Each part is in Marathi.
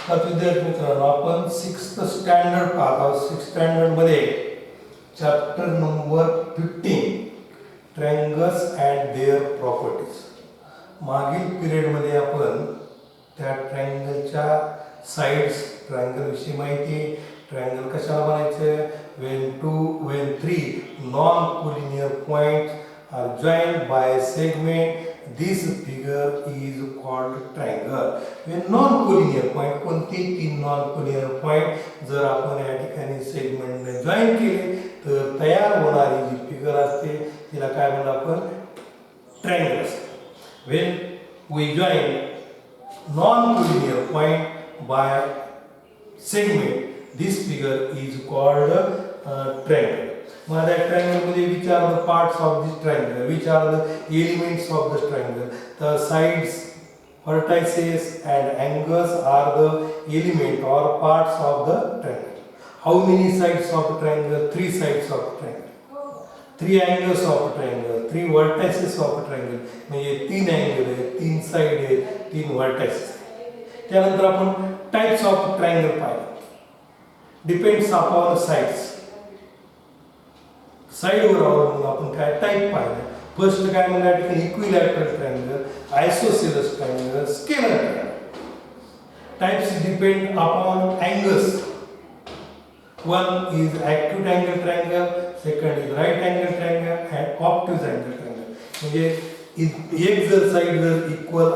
तर विद्यार्थी मित्रांनो आपण 6th स्टँडर्ड पाहत आहोत. 6th स्टँडर्ड मध्ये chapter number 15 triangles and their properties. मागील पिरियड मध्ये आपण त्या ट्रायंगलच्या साइड्स, ट्रायंगल विषयी माहिती, ट्रायंगल कशाला बनायचं, when three non-collinear points are joined by a segment, this figure is called triangle. when non-collinear point, कोणते तीन non-collinear point जर आपण या ठिकाणी सेगमेंटने जॉईन केले तर तयार होणारी जी फिगर असते तिला काय म्हणतो आपण, ट्रायंगल असते. when we join non-collinear point by segment, this figure is called triangle. Now that triangle मध्ये which are the parts of this triangle, which are the elements of the triangle, the sides, vertices and angles are the element or parts of the triangle. How many sides of a triangle? Three sides of a triangle, three angles of a triangle, three vertices of a triangle. म्हणजे तीन अँगल आहेत, तीन साइड आहेत, तीन vertices. त्यानंतर आपण टाइप्स ऑफ ट्रायंगल पाहिले. डिपेंड्स अपॉन साइड्स, साइडवर अवलंबून आपण काय टाइप पाहिलं. फर्स्ट काय म्हणलं, equilateral triangle, isosceles triangle, scalar triangle. Types depend upon angles. one is acute angle triangle, second is right angle triangle and obtuse angle triangle. म्हणजे एक जर साइड जर इक्वल,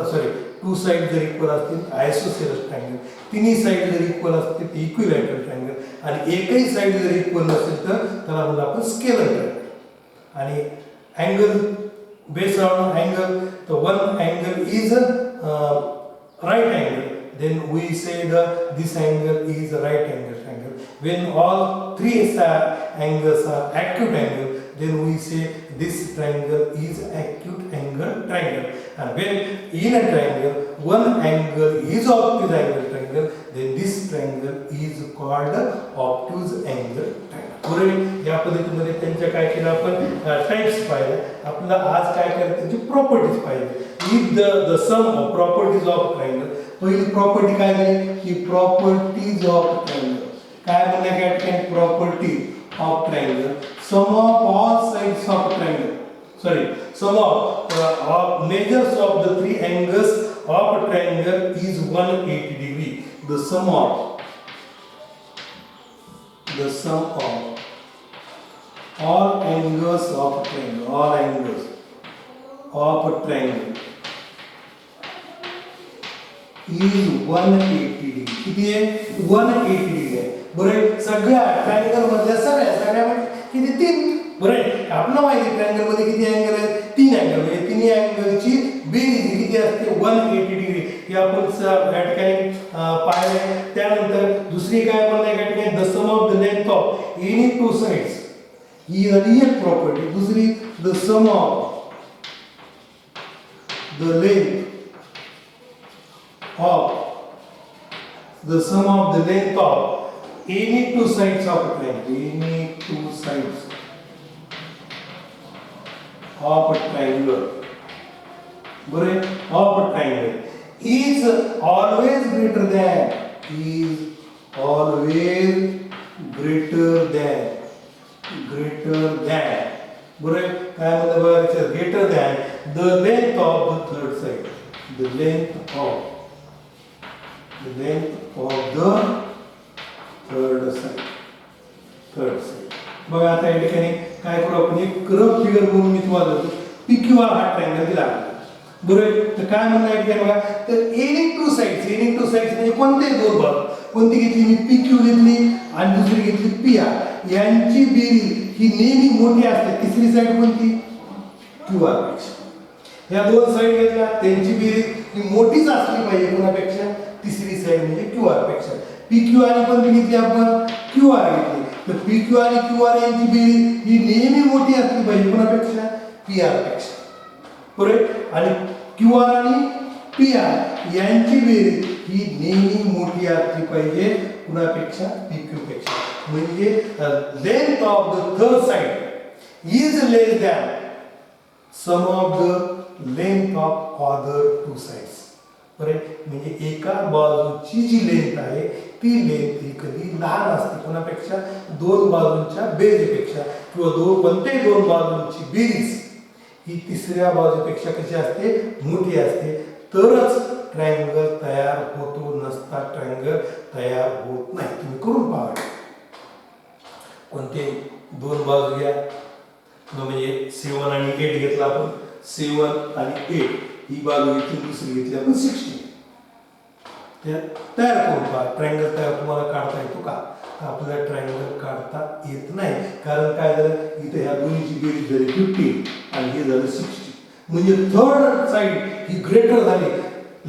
टू साइड जर इक्वल असतील आयसोसेलेस ट्रायंगल, तिन्ही साइड जर इक्वल असतील तर इक्विलॅटरल ट्रायंगल, आणि एकही साइड जर इक्वल नसेल तर त्याला म्हणतो आपण स्केलर ट्रायंगल. आणि अँगल बेस्ड ऑन अँगल, तर one angle is right angle, then we say this angle is a right angle triangle. When all three angles are acute angle, then we say this triangle is acute angle triangle. And when in a triangle one angle is obtuse angle triangle, then this triangle is called obtuse angle triangle. पुढे या पद्धतीमध्ये त्यांच्या काय केलं आपण, टाइप्स पाहिले. आपल्याला आज काय करायचं, त्यांची प्रॉपर्टीज पाहिले. If the sum of properties of triangle, पहिली प्रॉपर्टी काय आहे की प्रॉपर्टीज ऑफ ट्रायंगल. काय म्हणले काय ठिकाणी, property of triangle, sum of all sides of triangle, sum of measures of the three angles of a triangle is 180 degree. The sum of all angles of a triangle, all angles of a triangle is 180 degree. किती आहे, 180 डिग्री आहे. बरोबर. सगळ्या ट्रायंगल मधल्या सगळ्यामध्ये किती, तीन. बरोबर. आपल्याला माहिती ट्रायंगल मध्ये किती अँगल आहेत, तीन अँगल. म्हणजे तिन्ही अँगलची बेरीज किती असते, 180 डिग्री. हे आपण या ठिकाणी पाहिले. त्यानंतर दुसरी काय म्हणते या ठिकाणी, the sum of the length of any two sides ही रियल प्रॉपर्टी. दुसरी, the sum of the length of any two sides of a triangle, any two sides of a triangle, of a triangle is always greater than, काय म्हणतात बघा, greater than the length of the third side, the length of the third side. बघा आता या ठिकाणी काय करू आपण, एक कर्व फिगर म्हणून मी तुम्हाला देतो. PQR हा ट्रायंगल दिला. बरोबर. तर काय म्हणणार आहे बघा, तर एनी टू साइड्स म्हणजे कोणते दोन भाग, कोणती घेतली मी, PQ घेतली आणि दुसरी घेतली PR. यांची बेरीज ही नेहमी मोठी असते. तिसरी साइड कोणती, QR पेक्षा. या दोन साइड घेतल्या त्यांची बेरीज ही मोठीच असली पाहिजे कोणापेक्षा, तिसरी साइड म्हणजे QR पेक्षा. PQ आणि कोणती घेतली आपण, QR घेतली. तर PQ आणि QR यांची बेरीज ही नेहमी मोठी असली पाहिजे कोणापेक्षा, PR पेक्षा. बरोबर. आणि QR आणि PR यांची बेरीज ही नेहमी मोठी असली पाहिजे कुणापेक्षा, PQ पेक्षा. म्हणजे length of the third side is less than sum of the length of other two sides. बरोबर. म्हणजे एका बाजूची जी लेंथ आहे ती लेंथ ही कधी लहान असते कोणापेक्षा, दोन बाजूंच्या बेरीजपेक्षा, किंवा कोणत्याही दोन बाजूंची बेरीज ही तिसऱ्या बाजूपेक्षा कशी असते, मोठी असते. तरच ट्रायंगल तयार होतो, नसता ट्रायंगल तयार होत नाही. तुम्ही करून पहा. कोणते दोन बाजू घ्या, म्हणजे 7 आणि 8 घेतला आपण. 7 आणि 8 ही बाजू घेतली, दुसरी घेतली आपण 16. तयार करून पहा. ट्रायंगल तयार तुम्हाला काढता येतो का? आपल्याला ट्रायंगल काढता येत नाही. कारण काय झालं, इथे ह्या दोन्हीची बेरीज झाली 15 आणि हे झालं 60. म्हणजे थर्ड साइड ही ग्रेटर झाली.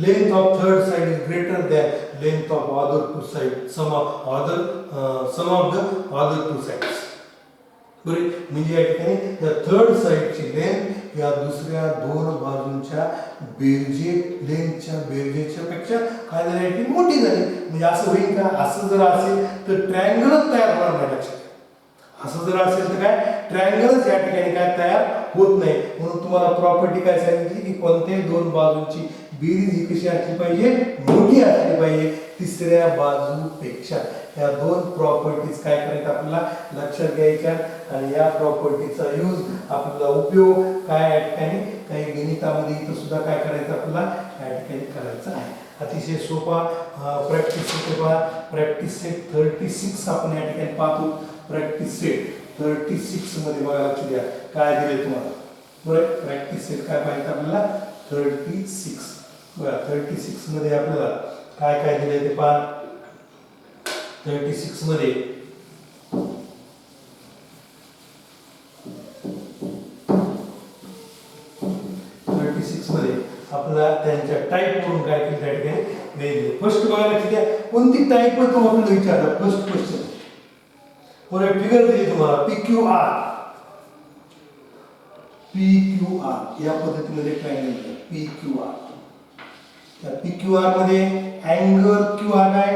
Length of third side is greater than length of other two side, sum of the other two sides. बरोबर. म्हणजे या ठिकाणी या थर्ड साइडची लेंथ या दुसऱ्या दोन बाजूंच्या लेंथच्या बेरजेच्या पेक्षा काय झाली, मोठी झाली. म्हणजे असं होईल का? असं जर असेल तर ट्रायंगलच तयार होणार नाही. लक्षात. असं जर असेल तर काय, ट्रायंगलच या ठिकाणी काय तयार होत नाही. म्हणून तुम्हाला प्रॉपर्टी काय सांगितली की कोणत्याही दोन बाजूंची बेरीज ही कशी असली पाहिजे, मोठी असली पाहिजे तिसऱ्या बाजूपेक्षा. या दोन प्रॉपर्टीज काय करायचं आपल्याला लक्षात घ्यायच्या. आणि या प्रॉपर्टीचा यूज, आपला उपयोग काय या ठिकाणी काही गणितामध्ये इथं सुद्धा काय करायचं आपल्याला या ठिकाणी करायचं आहे. अतिशय सोपा प्रॅक्टिस सेट पहा. प्रॅक्टिस सेट 36 आपण या ठिकाणी पाहतो. प्रॅक्टिस सेट 36 मध्ये बघा, लक्ष द्या काय दिले तुम्हाला. बरोबर. प्रॅक्टिस सेट काय पाहिजे आपल्याला 36. बघा 36 मध्ये आपल्याला काय काय दिले ते पहा. 36 मध्ये आपल्याला त्यांच्या टाइप वरून काय केलं त्या ठिकाणी. फर्स्ट बघा, लक्ष द्या कोणती टाइप तो आपल्याला विचारला. फर्स्ट क्वेश्चन बरोबर. फिगर दिली तुम्हाला PQR. PQR या पद्धतीमध्ये ट्रायंगल PQR. त्या PQR मध्ये अँगल Q हा काय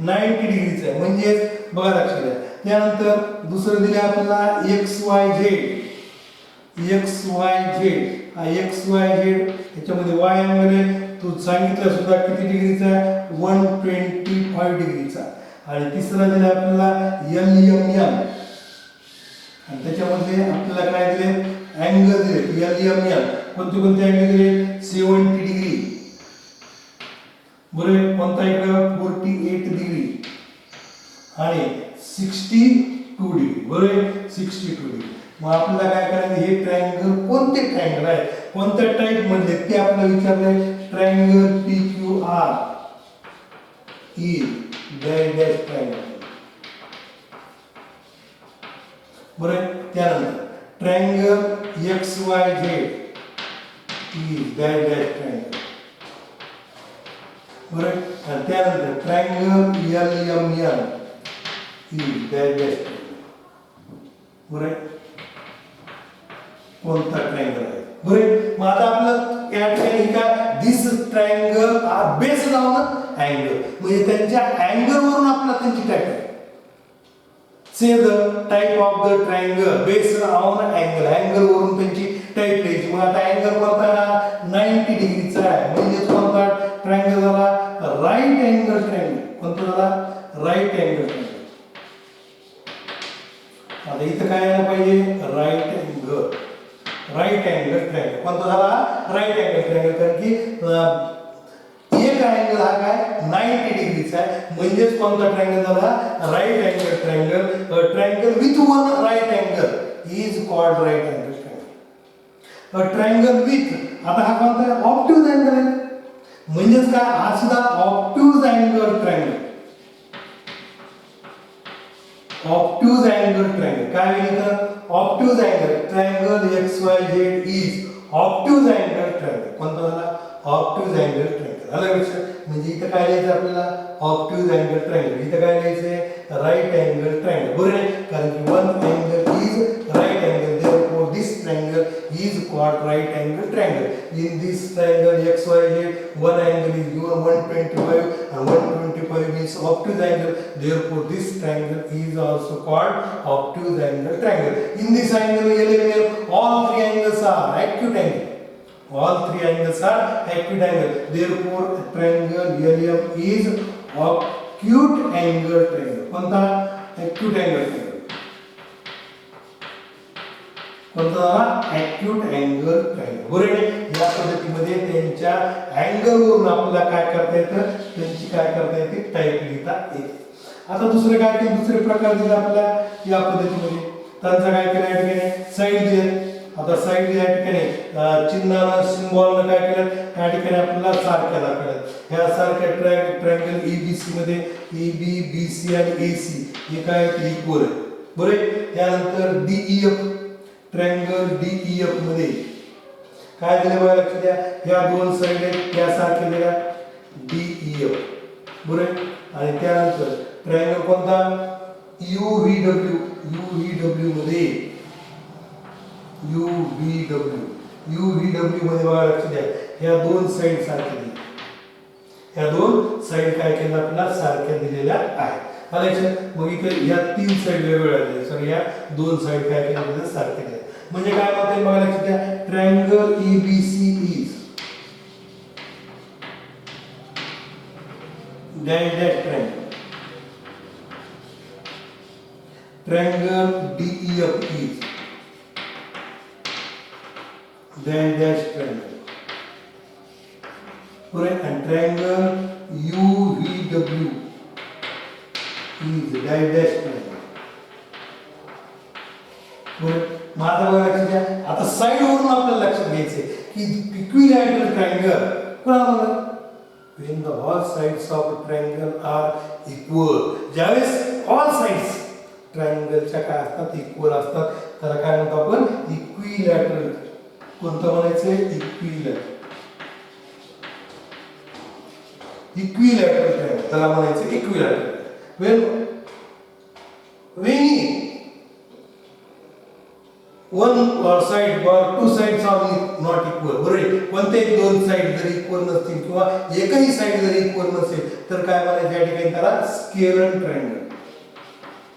90 डिग्रीचा आहे. म्हणजे बघा लक्ष द्या. त्यानंतर दुसरं दिले आपल्याला XYZ. हा XYZ याच्यामध्ये Y अँगल आहे, तो सांगितला सुद्धा किती डिग्रीचा आहे, 125 डिग्रीचा. आणि तिसरा दिला आपल्याला LMN. आणि त्याच्यामध्ये आपल्याला काय दिले, अँगल दिले LMN. कोणते कोणते अँगल दिले, 70 डिग्री. बरोबर. कोणता इकडं 48 डिग्री आणि 62 डिग्री. बरोबर. 62 डिग्री. मग आपल्याला काय करायचं, हे ट्रायंगल कोणते ट्रायंगल आहे, कोणत्या टाइप मध्ये ते आपल्याला विचारलंय. Triangle PQR is dash dash triangle. बरोबर. त्यानंतर triangle XYZ is dash dash triangle. बरोबर. आणि त्यानंतर triangle LMN is dash dash triangle. बरोबर. कोणता ट्रायंगल आहे. बरोबर. मग आता आपलं या ठिकाणी काय, this triangle are based on angle. म्हणजे त्यांच्या अँगल वरून आपल्याला त्यांची टाइप आहे. Say the type of the triangle based on angle. Angle वरून त्यांची टाइप द्यायची. मग आता अँगल कोणता 90 डिग्रीचा आहे. म्हणजे कोणता ट्रायंगल झाला, राईट अँगल ट्रायंगल. कोणता झाला, राईट अँगल ट्रायंगल. आता इथं काय आलं पाहिजे, right angle. Right angle triangle. कोणता झाला, राईट अँगल ट्रायंगल. कारण की एक अँगल हा काय 90 डिग्रीचा आहे. म्हणजेच कोणता ट्रायंगल झाला, right angle triangle. Triangle with one right angle is called right angle triangle. Triangle with, आता हा कोणता आहे, ऑब्ट्यूज अँगल आहे. म्हणजेच काय, हा सुद्धा obtuse angle triangle. Obtuse angle triangle. काय लिहिलं, obtuse angle. Triangle XYZ is obtuse angle triangle. कोणता झाला, ऑब्ट्यूज अँगल ट्रायंगल. आलं लक्षात. म्हणजे इथं काय लिहायचं आपल्याला, ऑब्ट्यूज अँगल ट्रायंगल. इथं काय लिहायचंय, राईट अँगल ट्रायंगल. बरोबर आहे. कारण की one angle is right angle, therefore this triangle is called right angle triangle. In this triangle XYZ, one angle is given 125 and 125 means obtuse angle, therefore this triangle is also called obtuse angle triangle. In this angle LMN, all three angles are acute angle. All three angles are acute angle. Therefore, triangle LM is acute angle triangle. कोणता? Acute angle triangle. कोणता झाला? Acute angle triangle. बरोबर. या पद्धतीमध्ये त्यांच्या अँगल वरून आपल्याला काय करता येतं? त्यांची काय करता येते? टाइप लिहिता येते. आता दुसरे काय केले? दुसरे प्रकार दिले आपल्याला या पद्धतीमध्ये. त्यांचा काय केलं या ठिकाणी? साइड दिले. आता साइड या ठिकाणी चिन्हानं सिम्बॉलनं काय केलं? या ठिकाणी आपल्याला सारख्या दाखवल्या. ह्या सारख्या ट्रायंगल ABC मध्ये AB, BC आणि AC हे काय इक्वल आहे. बरोबर. त्यानंतर DEF ट्रायंगल DEF मध्ये काय दिले बघा लक्षात द्या. ह्या दोन साइड आहेत त्या सारख्या दिल्या DEF. बरोबर. आणि त्यानंतर ट्रायंगल कोणता? UVW मध्ये UVW मध्ये बघा लक्षात द्या. ह्या दोन साइड सारख्या दिल्या. ह्या दोन साइड काय केल्या आपल्याला? सारख्या दिलेल्या आहेत. आलं. मग इथे ह्या तीन साइड वेगवेगळ्या दिल्या. सॉरी ह्या दोन साइड काय केल्या? सारख्या दिल्या. म्हणजे काय होते बघा लक्षात द्या. Triangle EBC is dash dash triangle. Triangle DEF is dash dash triangle. Correct. And triangle UVW is dash dash triangle. Correct. माझा बघा लक्षात घ्या. आता साइड वरून आपल्याला लक्षात घ्यायचे की इक्विलॅटरल ट्रायंगल कोणाला? When the all sides of a triangle are equal. ज्यावेळेस all sides ट्रायंगलच्या काय असतात? इक्वल असतात. त्याला काय म्हणतो आपण? इक्विलॅटरल. कोणतं म्हणायचं? Equilateral triangle. त्याला म्हणायचं equilateral. when one side or two sides are not equal. बरोबर. कोणतेही दोन साइड जर इक्वल नसतील किंवा एकही साइड जर इक्वल नसेल तर काय म्हणायचं या ठिकाणी? त्याला स्केलर ट्रायंगल.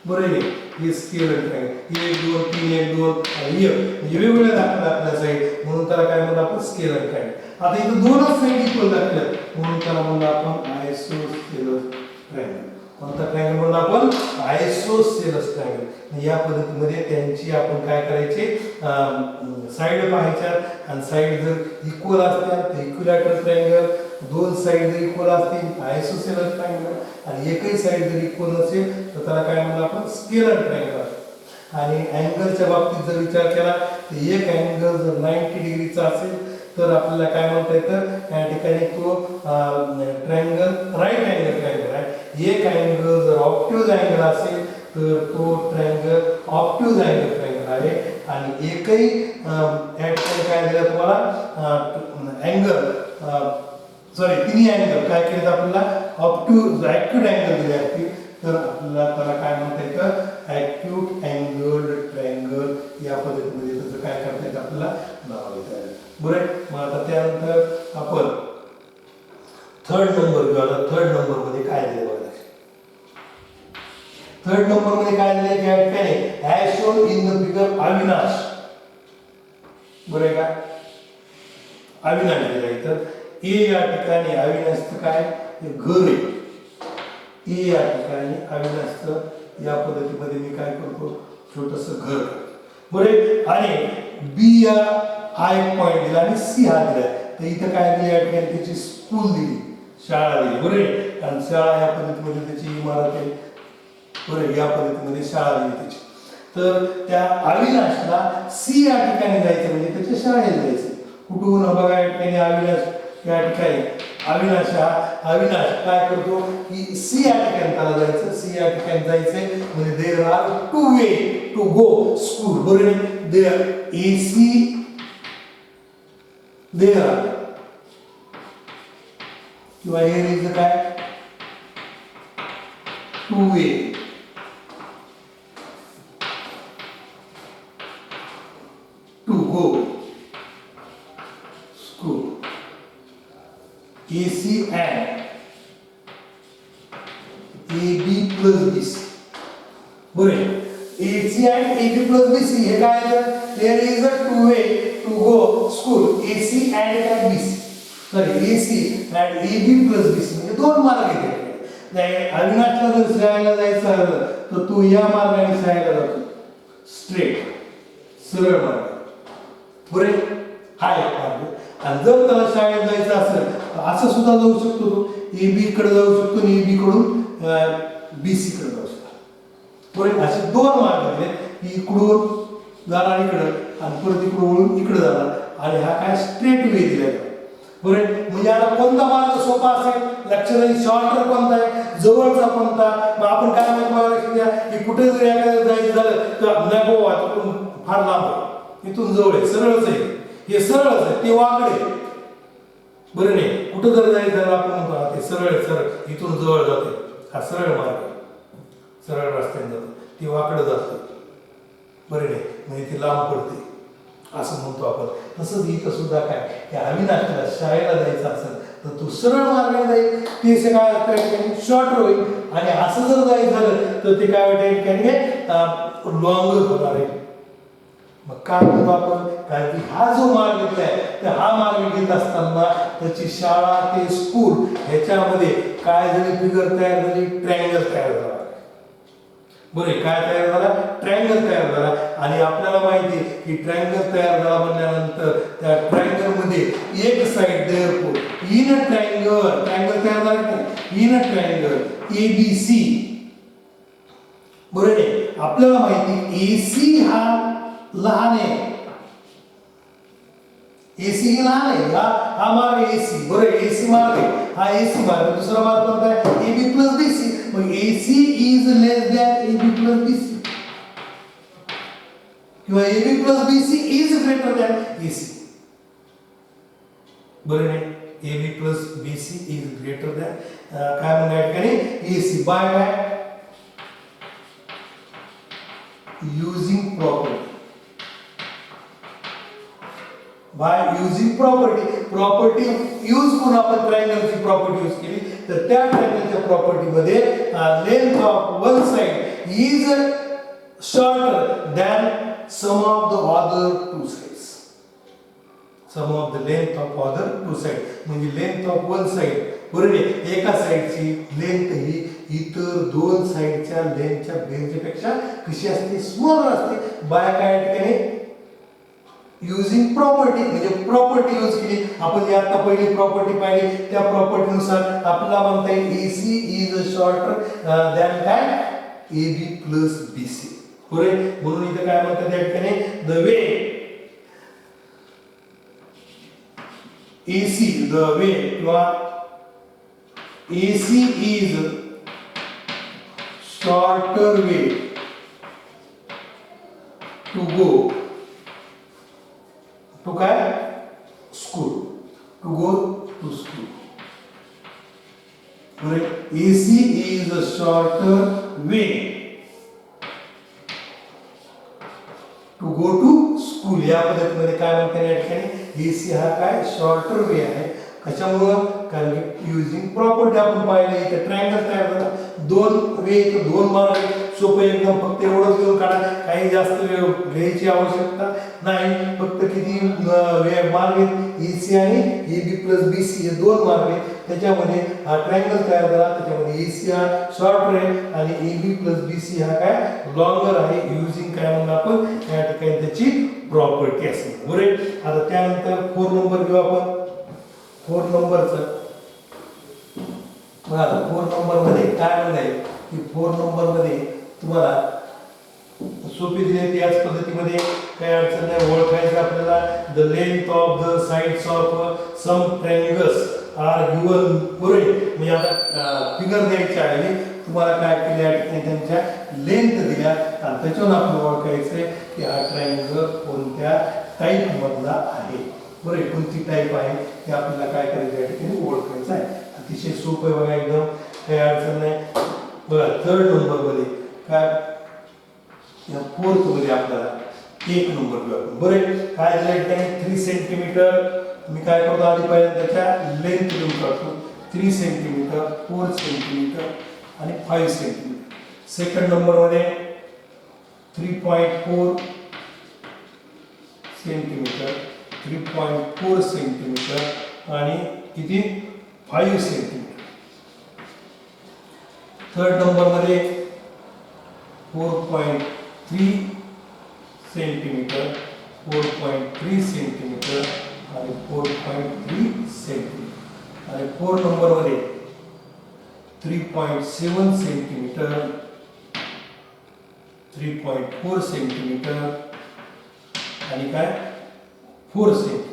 बरोबर. हे स्केलर ट्रायंगल. 1 2 3 1 2 आणि 1 म्हणजे वेगवेगळ्या दाखवल्या आपल्या साइड म्हणून त्याला काय म्हणतो आपण? Scalar triangle. आता इथे दोनच साइड इक्वल दाखवल्यात म्हणून त्याला म्हणतो आपण आयसोस्केलस ट्रायंगल. कोणता ट्रायंगल म्हणतो आपण? आयसोस्केलस ट्रायंगल. या पद्धतीमध्ये त्यांची आपण काय करायचे? साइड पाहायच्या आणि साइड जर इक्वल असतील तर इक्विलॅटरल ट्रायंगल. दोन साइड जर इक्वल असतील आयसोस्केलस ट्रायंगल. आणि एकही साइड जर इक्वल नसेल तर त्याला काय म्हणतो आपण? Scalar triangle. आणि अँगलच्या बाबतीत जर विचार केला तर एक अँगल जर 90 डिग्रीचा असेल तर आपल्याला काय म्हणता येतं? या ठिकाणी तो ट्रायंगल राईट अँगल ट्रायंगल आहे. एक अँगल जर ऑब्ट्यूज अँगल असेल तर तो ट्रायंगल ऑब्ट्यूज अँगल ट्रायंगल आहे. आणि एकही या ठिकाणी काय दिलं तुम्हाला? अँगल सॉरी तिन्ही अँगल काय केले आपल्याला? ऑब्ट्यूज ॲक्यूट अँगल दिले असतील तर आपल्याला त्याला काय म्हणता येतं? Acute angle triangle. या पद्धतीमध्ये त्याचं काय करता येतं? आपल्याला नाव देता येईल. बरोबर. मग आता त्यानंतर आपण थर्ड नंबर घेऊ. आता थर्ड नंबर मध्ये काय दिले बघा. थर्ड नंबर मध्ये काय दिले? या ठिकाणी as shown in the figure Avinash. बरोबर का? अविनाश दिला इथं. ए या ठिकाणी अविनाशचं काय? घर आहे. ए या ठिकाणी अविनाशचं या पद्धतीमध्ये मी काय करतो? छोटंसं घर. बरोबर. आणि बी या आय पॉइंट दिला आणि सी हा दिला. तर इथं काय दिलं? या ठिकाणी त्याची स्कूल दिली, शाळा दिली. बरोबर. आणि शाळा या पद्धतीमध्ये त्याची इमारत आहे. बरोबर. या पद्धतीमध्ये शाळा दिली त्याची. तर त्या अविनाशला सी या ठिकाणी जायचं म्हणजे त्याच्या शाळेत जायचं. कुठून? बघा या ठिकाणी अविनाश या ठिकाणी अविनाश काय करतो की सी या ठिकाणी त्याला जायचं. सी या ठिकाणी जायचंय म्हणजे there are two way to go school. बरोबर. देयर AC देयर किंवा here is काय? Two way to go school. AC and AB plus BC. बरोबर. AC and AB plus BC हे काय आहे? There is a two way to go school AC and BC, sorry AC and AB plus BC म्हणजे दोन मार्ग आहेत. अविनाशला जर शाळेला जायचं झालं तर तू या मार्गाने शाळेला जातो, स्ट्रेट सरळ मार्ग, बरे हा एक मार्ग. आणि जर त्याला शाळेत जायचं असेल तर असं सुद्धा जाऊ शकतो, तो AB कडे जाऊ शकतो आणि AB कडून BC कडे जाऊ शकतो. बरे असे दोन मार्ग आहेत, इकडून जाणार इकडं आणि परत इकडून इकडे जाणार, आणि हा काय स्ट्रेट वे दिला जातो. बरे म्हणजे आता कोणता मार्ग सोपा असेल लक्षात येईल, शॉर्टर कोणता आहे, जवळचा कोणता. मग आपण काय माहिती लक्ष द्या की कुठे जर एखाद्या जायचं झालं तर नको तिकडून फार लांब आहे, इथून जवळ आहे, सरळच आहे, हे सरळच आहे, ते वाकडे बरं नाही. कुठं जर जायचं झालं आपण म्हणतो ते सरळ सरळ इथून जवळ जाते, हा सरळ मार्ग सरळ रस्त्याने जातो, ते वाकडं जातं बरं नाही, म्हणजे ते लांब पडते असं म्हणतो आपण. तसंच इथं सुद्धा काय की अविनाशला शाळेला जायचं असेल तर तू सरळ मार्गाने जाईल, ते काय शॉर्ट होईल. आणि असं जर जायचं झालं तर ते काय वाटेल लॉंगर होणार आहे. मग काय म्हणतो आपण, कारण की हा जो मार्ग घेतलाय तर हा मार्ग घेत असताना त्याची शाळा ते स्कूल ह्याच्यामध्ये काय झाली, फिगर तयार झाली, ट्रायंगल तयार झाला. बरे काय तयार झाला, ट्रायंगल तयार झाला. आणि आपल्याला माहिती आहे की ट्रायंगल तयार झाला म्हणल्यानंतर त्या ट्रायंगल मध्ये एक side therefore in a triangle, triangle तयार झाला की इन अ ट्रायंगल ABC. बरोबर आहे, आपल्याला माहिती AC हा लहान आहे, AC लहान आहे, हा मार्ग AC, बरोबर AC मार्ग आहे, हा AC मार्ग. दुसरा मार्ग कोणता आहे, AB plus BC. मग AC is less than AB plus BC किंवा AB plus BC is greater than AC. बरोबर आहे, AB plus BC is greater than काय म्हणूया ठिकाणी AC बाय काय, using property. By using property use करून आपण ट्रायंगलची प्रॉपर्टी यूज केली तर त्या ट्रायंगलच्या प्रॉपर्टी मध्ये length of one side is shorter than sum of the other two sides. Sum of the length of other two side म्हणजे लेंथ ऑफ वन साइड, बरोबर आहे, एका साइडची लेंथ ही इतर दोन साइडच्या लेंथच्या बेरजेपेक्षा कशी असते, स्मॉलर असते. बाय काय ठिकाणी युजिंग प्रॉपर्टी म्हणजे प्रॉपर्टी यूज केली आपण. जी आता पहिली प्रॉपर्टी पाहिली त्या प्रॉपर्टीनुसार आपल्याला म्हणता येईल AC इज शॉर्टर दॅन काय AB प्लस BC. बरोबर, म्हणून इथे काय म्हणतात त्या ठिकाणी the way AC the way किंवा AC is shorter way to go to काय school, to go to school. AC is a shorter way to go to school. या पद्धतीमध्ये काय म्हणतात या ठिकाणी AC हा काय शॉर्टर वे आहे. कशामुळं, कारण की युजिंग प्रॉपर्टी आपण पाहिले इथे ट्रायंगल तयार झाला, दोन वे दोन मार्ग सोपं एकदम. फक्त एवढंच घेऊन काढा, काही जास्त वेळ घ्यायची आवश्यकता नाही. फक्त किती मार्ग आहेत AC आणि AB प्लस BC हे दोन मार्ग आहेत. त्याच्यामध्ये हा ट्रायंगल तयार झाला, त्याच्यामध्ये AC हा शॉर्टर आहे आणि AB प्लस BC हा काय लॉंगर आहे. युजिंग काय म्हणून आपण या ठिकाणी त्याची प्रॉपर्टी असेल. बरोबर, आता त्यानंतर 4 नंबर घेऊ आपण. 4 नंबरचं बघा, 4 नंबर मध्ये काय म्हणाले की 4 नंबर मध्ये तुम्हाला सोपी दिली त्याच पद्धतीमध्ये काय अडचण नाही. ओळखायचं आपल्याला the length of the sides of some triangles are given. बरोबर, म्हणजे आता फिगर द्यायची आहे तुम्हाला काय केले या ठिकाणी त्यांच्या लेंथ दिल्या आणि त्याच्यावर आपल्याला ओळखायचंय की हा ट्रायंगल कोणत्या टाईप मधला आहे. बरोबर, कोणती टाईप आहे ते आपल्याला काय करायचं या ठिकाणी ओळखायचं आहे. अतिशय सोपं आहे बघा, एकदम काही अडचण नाही. बघा 3rd नंबर मध्ये काय या 4th मध्ये आपल्याला 1 नंबर घेऊ आपण. बरोबर, काय दिलं आहे 3 सेंटीमीटर. मी काय करतो आधी पहिल्यांदा त्याच्या लेंथ घेऊन काढतो. 3 सेंटीमीटर, 4 सेंटीमीटर आणि 5 सेंटीमीटर. 2nd नंबर मध्ये 3.4 सेंटीमीटर 3.4 सेंटीमीटर आणि किती 5 सेंटीमीटर. थर्ड नंबरमध्ये 4.3 सेंटीमीटर, 4.3 सेंटीमीटर आणि 4.3 सेंटीमीटर. आणि फोर्थ नंबरमध्ये 3.7 सेंटीमीटर, 3.4 सेंटीमीटर आणि काय 4 सेंटीमीटर.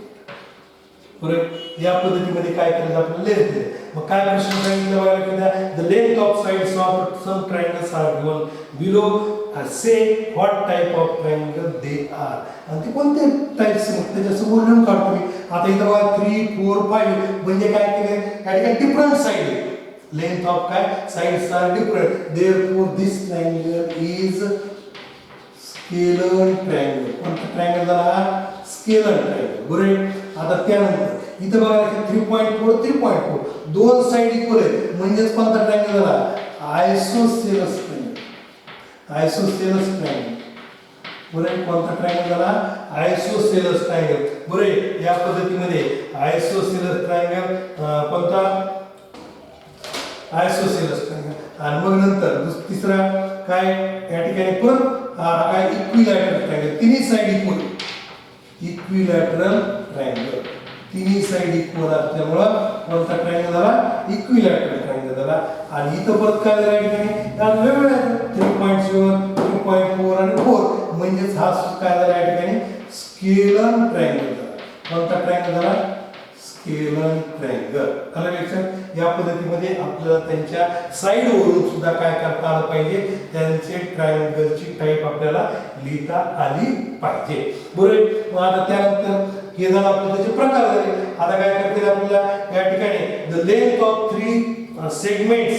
बरोबर. या पद्धतीमध्ये काय करायचं आपल्याला लेंथ दिली. मग काय प्रश्न सांगितलं बघा की the length of sides of some triangles are given below. Say what type of triangle they are. आणि ते कोणते टाइप्स त्याच्यासमोर लिहून काढतो मी. आता इथं बघा 3, 4, 5 म्हणजे काय केले या ठिकाणी डिफरंट साइड आहे. लेंथ ऑफ काय sides are different. Therefore this triangle is scalene triangle. कोणता ट्रायंगल झाला स्केलर ट्रायंगल. बरोबर. आता त्यानंतर इथं बघा 3.4 3.4 दोन साइड इक्वल आहेत म्हणजेच कोणता ट्रायंगल झाला आयसोसेलेस ट्रायंगल. Isosceles triangle. बरोबर. कोणता ट्रायंगल झाला आयसोसेलेस ट्रायंगल. बरोबर. या पद्धतीमध्ये आयसोसेलेस ट्रायंगल कोणता आयसोसेलेस ट्रायंगल. आणि मग नंतर तिसरा काय या ठिकाणी परत काय इक्विलॅटरल ट्रायंगल. तिन्ही साइड इक्वल इक्विलॅटरल ट्रायंगल. तिन्ही साइड इक्वल असल्यामुळं कोणता ट्रायंगल झाला इक्विलॅटरल ट्रायंगल झाला. आणि इथं परत काय झालं या ठिकाणी वेगवेगळ्या 3.7 3.4 आणि 4 म्हणजेच हा काय झाला या ठिकाणी स्केलर ट्रायंगल झाला. कोणता ट्रायंगल झाला स्केलर ट्रायंगल. आलं लक्षात. या पद्धतीमध्ये आपल्याला त्यांच्या साइड वरून सुद्धा काय करता आलं पाहिजे त्यांचे ट्रायंगलची टाइप आपल्याला लिहिता आली पाहिजे. बरोबर. मग आता त्यानंतर हे झालं आपलं त्याचे प्रकार झाले. आता काय करते आपल्याला या ठिकाणी the length of 3 segments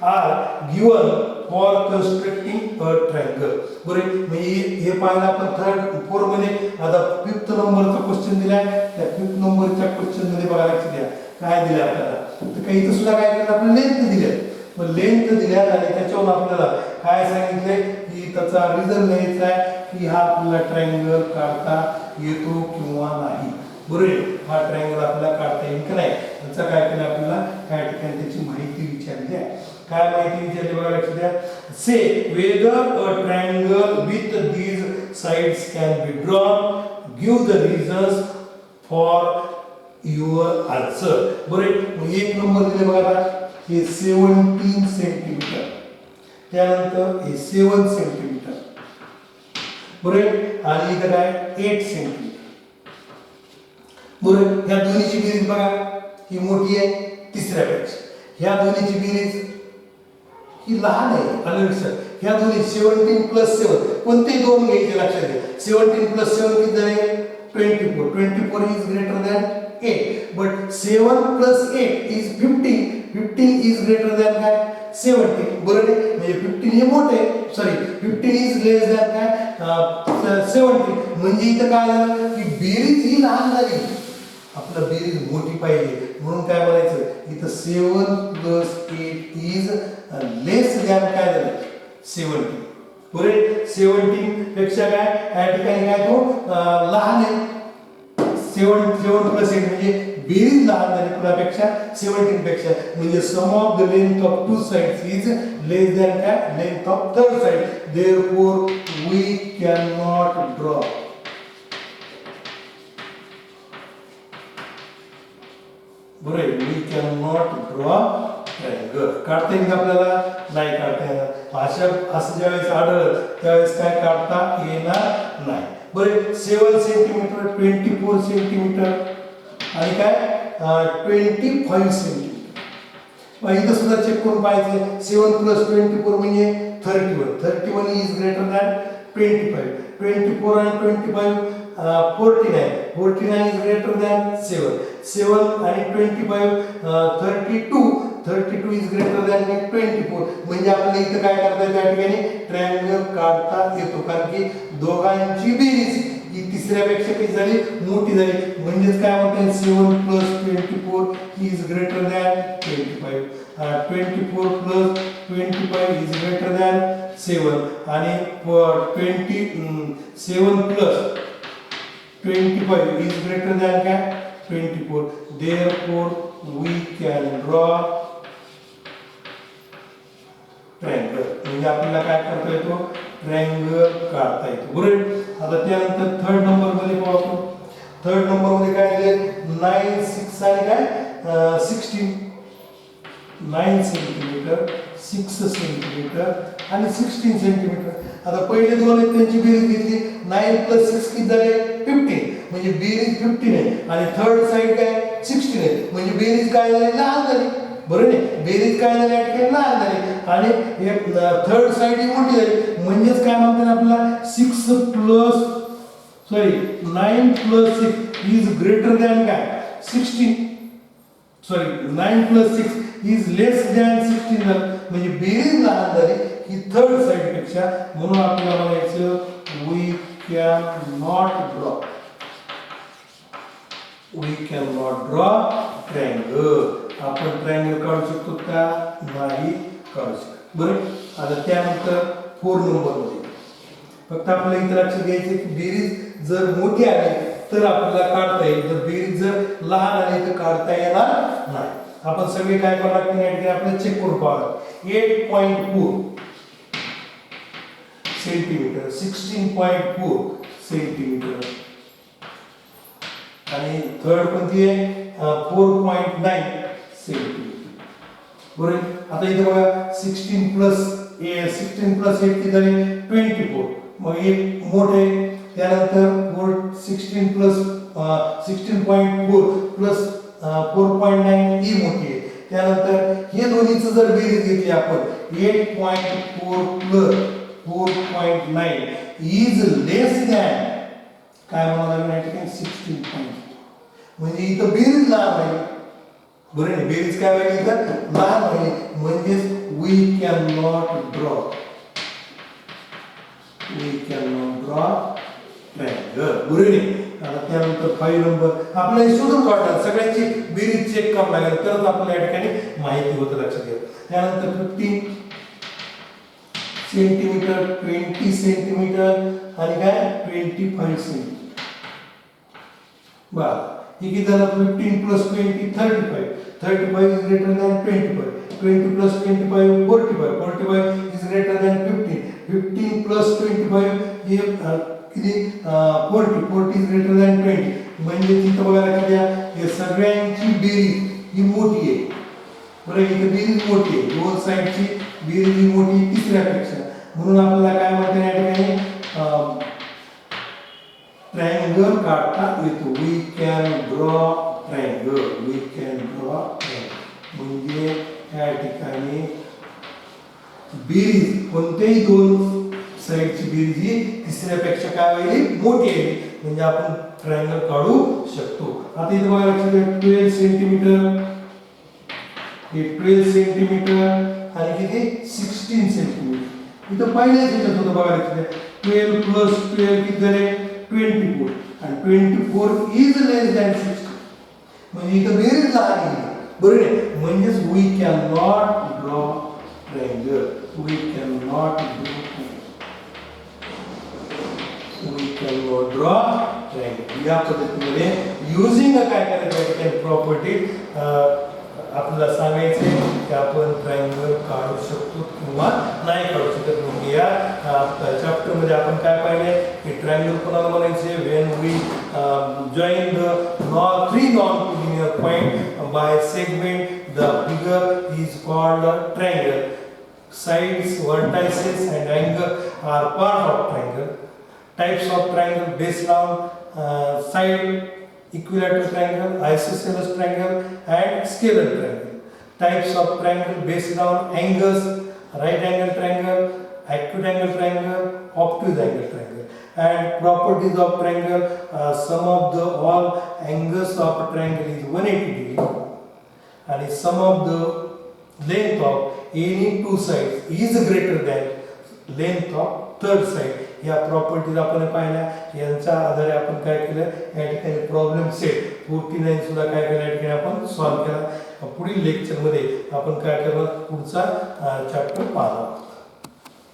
are given for constructing a triangle. बरोबर. म्हणजे हे पाहिलं आपण थर्ड 4 मध्ये. आता 5th नंबरचा क्वेश्चन दिलाय. त्या 5th नंबरच्या क्वेश्चन मध्ये बघा लक्ष द्या काय दिले आपल्याला. तर काही इथं सुद्धा काय केलं आपल्याला लेंथ दिली. मग लेंथ दिल्या आणि त्याच्यावर आपल्याला काय सांगितलंय की त्याचा रिझल्ट लिहायचा आहे की हा आपल्याला ट्रायंगल काढता येतो किंवा नाही. बरोबर. हा ट्रायंगल आपल्याला काढता येईल की नाही याचा काय केलं आपल्याला या ठिकाणी त्याची माहिती विचारली आहे. काय माहिती विचारली बघा लक्ष द्या. Say whether a triangle with these sides can be drawn. Give the reasons for your answer. बरोबर. एक नंबर दिले बघा हे 17 सेंटीमीटर. त्यानंतर हे 7 सेंटीमीटर. बरोबर. आणि इथं काय 8 सेंटीमीटर. बरोबर. ह्या दोन्हीची बेरीज बघा ही मोठी आहे तिसऱ्यापेक्षा. ह्या दोन्हीची बेरीज ही लहान आहे. आलं लक्षात. ह्या दोन्ही 17 + 7 कोणते दोन घ्यायचे लक्षात घ्या. 17 + 7 किती झाले 24. 24 is greater than 8 but 7 + 8 is 15. 15 is greater than काय 17. बरोबर. म्हणजे 15 हे मोठे सॉरी 15 इज लेस दॅन काय 17. म्हणजे इथं काय झालं की बेरीज ही लहान झाली. आपलं बेरीज मोठी पाहिजे म्हणून काय म्हणायचं इथं 7 + 8 इज लेस दॅन काय झालं 17. बरोबर. 17 पेक्षा काय या ठिकाणी काय तो लहान आहे. 7 + 8 म्हणजे बेरीज लहान झाली कुणापेक्षा 17 पेक्षा. म्हणजे sum of the length of two sides is less than काय length of third side. Therefore we can not draw. बरोबर. We can not draw triangle. काढता येईल आपल्याला नाही काढता येणार. अशा असं ज्यावेळेस आढळलं त्यावेळेस काय काढता येणार नाही. बरोबर. 7 सेंटीमीटर 24 सेंटीमीटर आणि काय 25 सेंटीमीटर. मग इथं सुद्धा चेक करून पाहायचं 7 + 24 म्हणजे 31. 31 इज ग्रेटर दॅन 25. 24 आणि 25 49. 49 इज ग्रेटर दॅन 7. 7 आणि 25 32. 32 इज ग्रेटर दॅन 24. म्हणजे आपल्याला इथं काय करता येतं या ठिकाणी ट्रायंगल काढता येतो कारण की दोघांची बेरीज ही तिसऱ्यापेक्षा किती झाली मोठी झाली. म्हणजेच काय म्हणतात 7 + 24 is greater than 25. 24 + 25 is greater than 7 आणि 27 + 25 is greater than काय 24. Therefore we can draw triangle. म्हणजे आपल्याला काय करता येतो ट्रायंगल काढता येतो. बरोबर. आता त्यानंतर थर्ड नंबर मध्ये पाहू. थर्ड नंबर मध्ये काय दिले 9 6 आणि काय 16 9 सेंटीमीटर 6 सेंटीमीटर आणि 16 सेंटीमीटर. आता पहिले दोन आहेत त्यांची बेरीज घेतली 9 + 6 किती झाले 15 म्हणजे बेरीज 15 आहे आणि थर्ड साइड काय 16 आहे म्हणजे बेरीज काय झाली लहान झाली. बरोबर आहे. बेरीज काय झाली आणखी लहान झाली आणि एक थर्ड साइड ही मोठी झाली म्हणजेच काय म्हणतात आपल्याला 9 + 6 is greater than काय 16. 9 + 6 is less than 16 झालं म्हणजे बेरीज लहान झाली ही थर्ड साइड पेक्षा. म्हणून आपल्याला म्हणायचं we cannot draw triangle. आपण ट्रायंगल काढू शकतो का नाही काढू शकत. बरं. आता त्यानंतर 4 नंबर मध्ये फक्त आपल्याला इथे लक्षात घ्यायचं की बेरीज जर मोठी आली तर आपल्याला काढता येईल जर बेरीज जर लहान आली तर काढता येणार नाही. आपण सगळे काय करणार की आपल्याला चेक करून पाहू. 8.4 सेंटीमीटर 16.4 सेंटीमीटर आणि थर्ड कोणती आहे 4.9 सेंटीमीटर. बरोबर. आता इथे बघा 16 + 8 किती झाले 24 मग एक मोठे त्यानंतर 16.4 + 4.9 ही मोठी आहे. त्यानंतर हे दोन्हीचं जर बेरीज घेतली आपण 8.4 + 4.9 is less than काय म्हणाला मी 16.4 म्हणजे इथं बेरीज लहान आहे. बरोबर आहे. बेरीज काय व्हायची इथं लहान आहे म्हणजेच we cannot draw triangle. बरोबर आहे. आता त्यानंतर 5 नंबर आपल्याला शोधून काढणार सगळ्यांची बेरीज चेक करावं लागेल तरच आपल्याला या ठिकाणी माहिती होतं लक्षात घ्या. त्यानंतर 15 सेंटीमीटर 20 सेंटीमीटर आणि काय 25 सेंटीमीटर. बघा हे किती झालं 15 + 20 35 35 is greater than 25 20 + 25 45 45 is greater than 15 15 + 25 हे किती 40 40 is greater than 20 म्हणजे तिथं बघा लक्षात घ्या हे सगळ्यांची बेरीज ही मोठी आहे. बरं इथे बेरीज मोठी आहे दोन साइडची बेरीज ही मोठी तिसऱ्यापेक्षा. म्हणून आपल्याला काय म्हणता या ठिकाणी ट्रायंगल काढता येतो. we can draw triangle म्हणजे या ठिकाणी बेरीज कोणत्याही दोन साइडची बेरीज ही तिसऱ्यापेक्षा काय होईल मोठी आहे म्हणजे आपण ट्रायंगल काढू शकतो. आता इथे बघा लक्षात घ्या 12 सेंटीमीटर हे 12 सेंटीमीटर आणि किती 16 सेंटीमीटर. इथं पहिल्याच ह्याच्यात होतं बघा लक्षात घ्या 12 + 12 किती झाले 24 आणि 24 is less than 16 म्हणजे इथं बेरीज लहान आहे. बरोबर आहे. म्हणजेच we cannot draw triangle. या पद्धतीने युजिंग काय करायचं प्रॉपर्टी आपल्याला सांगायचे की आपण ट्रायंगल काढू शकतो किंवा नाही काढू शकत. म्हणजे या चॅप्टर मध्ये आपण काय पाहिले की ट्रायंगल कोणाला म्हणायचे when we join the 3 non-collinear point by segment the figure is called a triangle. Sides, vertices and angle are part of triangle. Types of triangle based on side, equilateral triangle, isosceles triangle and scalar triangle. Types of triangle based on angles, right angle triangle, acute angle triangle, obtuse angle triangle. And properties of triangle, sum of the all angles of a triangle is 180 degree and sum of the length of any two sides is greater than length of third side. या प्रॉपर्टीज आपण पाहिल्या यांच्या आधारे आपण काय केलं या ठिकाणी प्रॉब्लेम सेट 49 सुद्धा काय केलं या ठिकाणी आपण सॉल्व्ह केला. पुढील लेक्चर मध्ये आपण काय करणार पुढचा चॅप्टर पाहणार.